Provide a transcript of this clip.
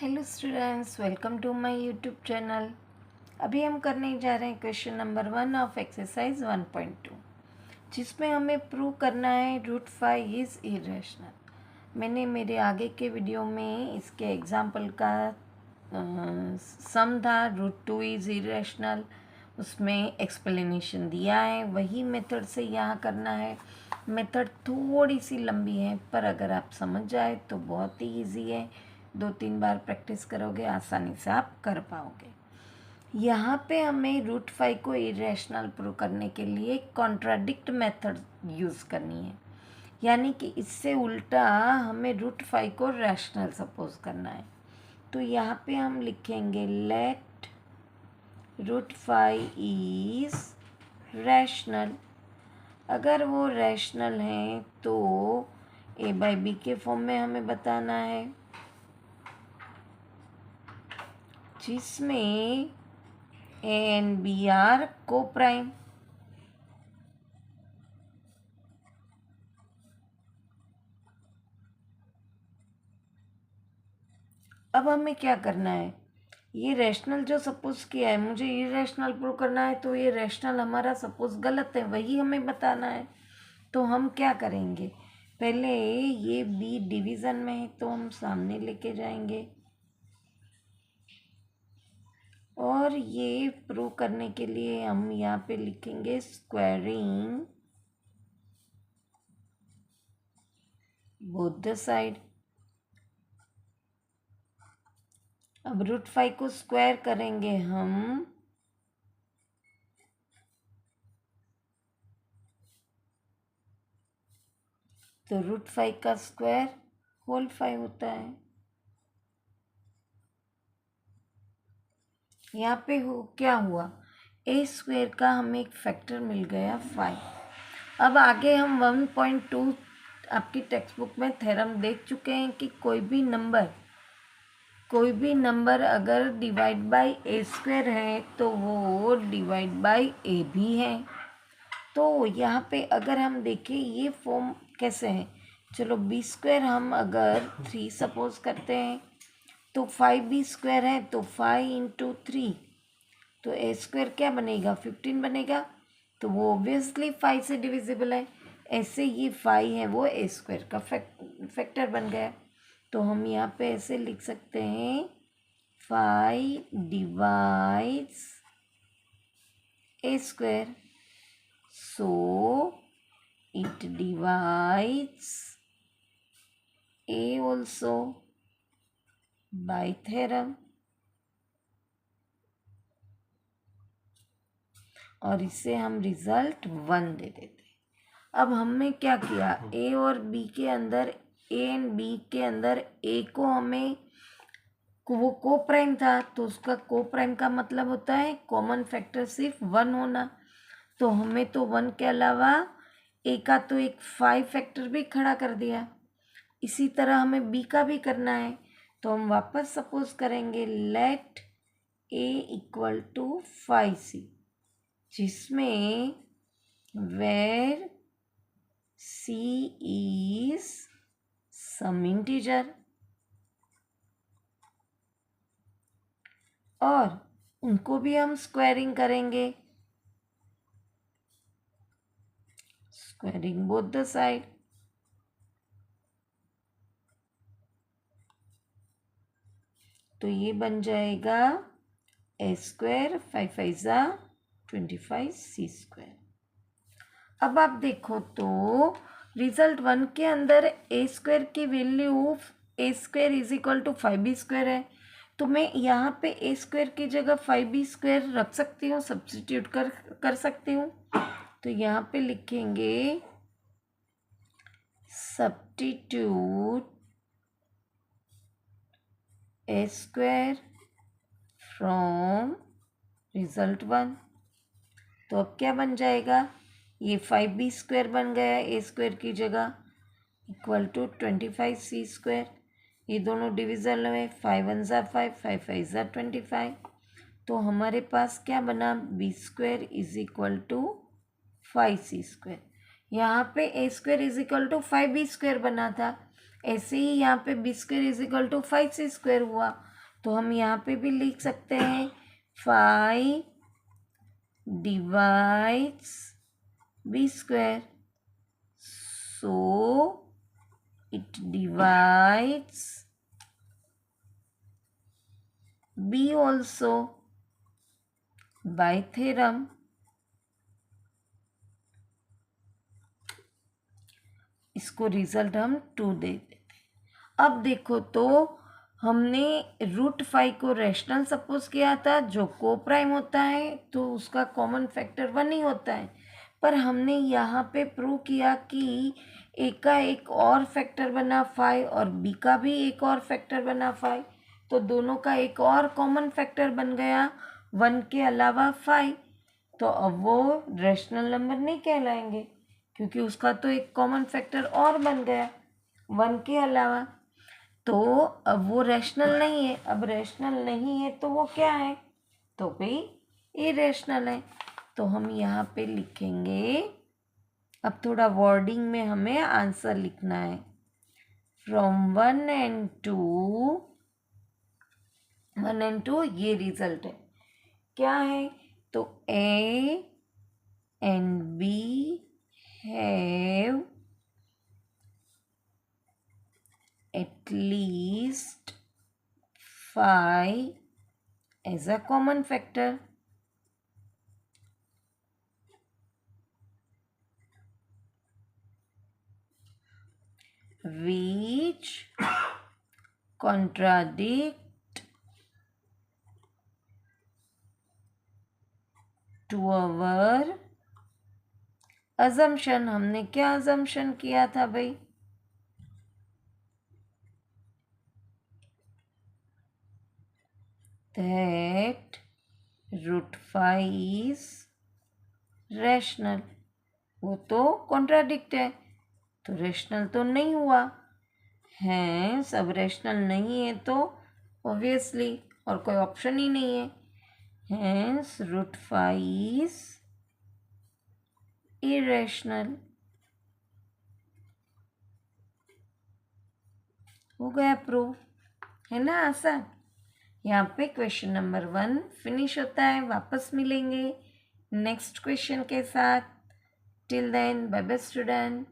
Hello students, welcome to my YouTube channel. अभी हम करने जा रहे हैं क्वेश्चन नंबर 1 ऑफ एक्सरसाइज 1.2, जिसमें हमें प्रूव करना है रूट 5 इज़ इरेशनल। मैंने मेरे आगे के वीडियो में इसके एग्जाम्पल का सम था रूट 2 इज़ इरेशनल, उसमें एक्सप्लेनेशन दिया है। वही मेथड से यहाँ करना है। मेथड थोड़ी सी लंबी है, पर अगर आप समझ जाए तो बहुत ही ईजी है। 2-3 बार प्रैक्टिस करोगे आसानी से आप कर पाओगे। यहाँ पे हमें रूट 5 को इरेशनल प्रूव करने के लिए कॉन्ट्राडिक्ट मेथड यूज़ करनी है, यानी कि इससे उल्टा हमें रूट 5 को रैशनल सपोज करना है। तो यहाँ पे हम लिखेंगे लेट रूट 5 इज़ रैशनल। अगर वो रैशनल है तो ए बाई बी के फॉर्म में हमें बताना है, जिसमें ए एंड बी आर को प्राइम। अब हमें क्या करना है, ये रैशनल जो सपोज किया है मुझे इरेशनल प्रूव करना है, तो ये रैशनल हमारा सपोज गलत है, वही हमें बताना है। तो हम क्या करेंगे, पहले ये बी डिवीज़न में है तो हम सामने लेके जाएंगे, और ये प्रूव करने के लिए हम यहाँ पे लिखेंगे स्क्वायरिंग बोथ द साइड। अब रूट 5 को स्क्वायर करेंगे हम, तो रूट 5 का स्क्वायर होल 5 होता है। यहाँ पे क्या हुआ, ए स्क्वायर का हमें एक फैक्टर मिल गया 5। अब आगे हम 1.2 आपकी टेक्स्ट बुक में थ्योरम देख चुके हैं कि कोई भी नंबर अगर डिवाइड बाय ए स्क्वायर है तो वो डिवाइड बाय ए भी है। तो यहाँ पे अगर हम देखें ये फॉर्म कैसे है, चलो बी स्क्वायर हम अगर 3 सपोज करते हैं तो 5 बी स्क्वायर है, तो 5 इंटू 3, तो ए स्क्वायर क्या बनेगा 15 बनेगा, तो वो ऑब्वियसली 5 से डिविजिबल है। ऐसे ये 5 है वो ए स्क्वायर का फैक्टर बन गया। तो हम यहाँ पे ऐसे लिख सकते हैं 5 divides A square, so it divides a also by theorem। और इससे हम रिजल्ट 1 दे देते। अब हमने क्या किया, ए और बी के अंदर, ए एंड बी के अंदर ए को हमें वो को प्राइम था, तो उसका को प्राइम का मतलब होता है कॉमन फैक्टर सिर्फ 1 होना। तो हमें तो 1 के अलावा ए का तो एक 5 फैक्टर भी खड़ा कर दिया। इसी तरह हमें बी का भी करना है, तो हम वापस सपोज करेंगे late A equal to 5c, जिसमें where c is some integer, और उनको भी हम स्क्वायरिंग करेंगे, स्क्वायरिंग बोथ द साइड। तो ये बन जाएगा ए स्क्वायर 5 5 ज़ा 25 सी स्क्वायर। अब आप देखो तो रिजल्ट 1 के अंदर ए स्क्वायर की value A square is equal to 5b square है, तो मैं यहाँ पे ए स्क्वायर की जगह 5b स्क्वायर रख सकती हूँ, सब्स्टिट्यूट कर सकती हूँ। तो यहाँ पे लिखेंगे substitute A square from result 1। तो अब क्या बन जाएगा, ये 5b स्क्वायर बन गया ए स्क्वायर की जगह, इक्वल टू 25c स्क्वायर। ये दोनों डिविजन में 5 1 ज़ा 5 5 5 ज़ा 25। तो हमारे पास क्या बना, B square is equal to 5c square. यहाँ पे A square is equal to 5b square बना था, ऐसे ही यहाँ पे B square is equal to 5c square हुआ। तो हम यहाँ पे भी लिख सकते हैं 5 divides b square, so it divides b also by theorem. इसको रिजल्ट हम 2 दे देते। अब देखो तो हमने √5 को रैशनल सपोज किया था, जो को प्राइम होता है तो उसका कॉमन फैक्टर 1 ही होता है। पर हमने यहाँ पे प्रूव किया कि ए का एक और फैक्टर बना 5 और बी का भी एक और फैक्टर बना 5, तो दोनों का एक और कॉमन फैक्टर बन गया 1 के अलावा 5। तो अब वो रैशनल नंबर नहीं कहलाएंगे क्योंकि उसका तो एक कॉमन फैक्टर और बन गया 1 के अलावा। तो अब वो रैशनल नहीं है। अब रैशनल नहीं है तो वो क्या है? तो भाई इरेशनल है। तो हम यहाँ पे लिखेंगे, अब थोड़ा वर्डिंग में हमें आंसर लिखना है। फ्रॉम 1 and 2 ये रिजल्ट है। क्या है? तो A and B have at least 5 as a common factor. Which contradict to our assumption. हमने क्या assumption किया था भाई? That √5 is rational. वो तो कॉन्ट्राडिक्ट है, तो रैशनल तो नहीं हुआ है। सब रैशनल नहीं है तो ऑब्वियसली और कोई ऑप्शन ही नहीं है। Hence √5 is irrational. हो गया प्रूफ, है ना आसान। यहाँ पे क्वेश्चन नंबर 1 फिनिश होता है। वापस मिलेंगे नेक्स्ट क्वेश्चन के साथ। Till then bye bye student.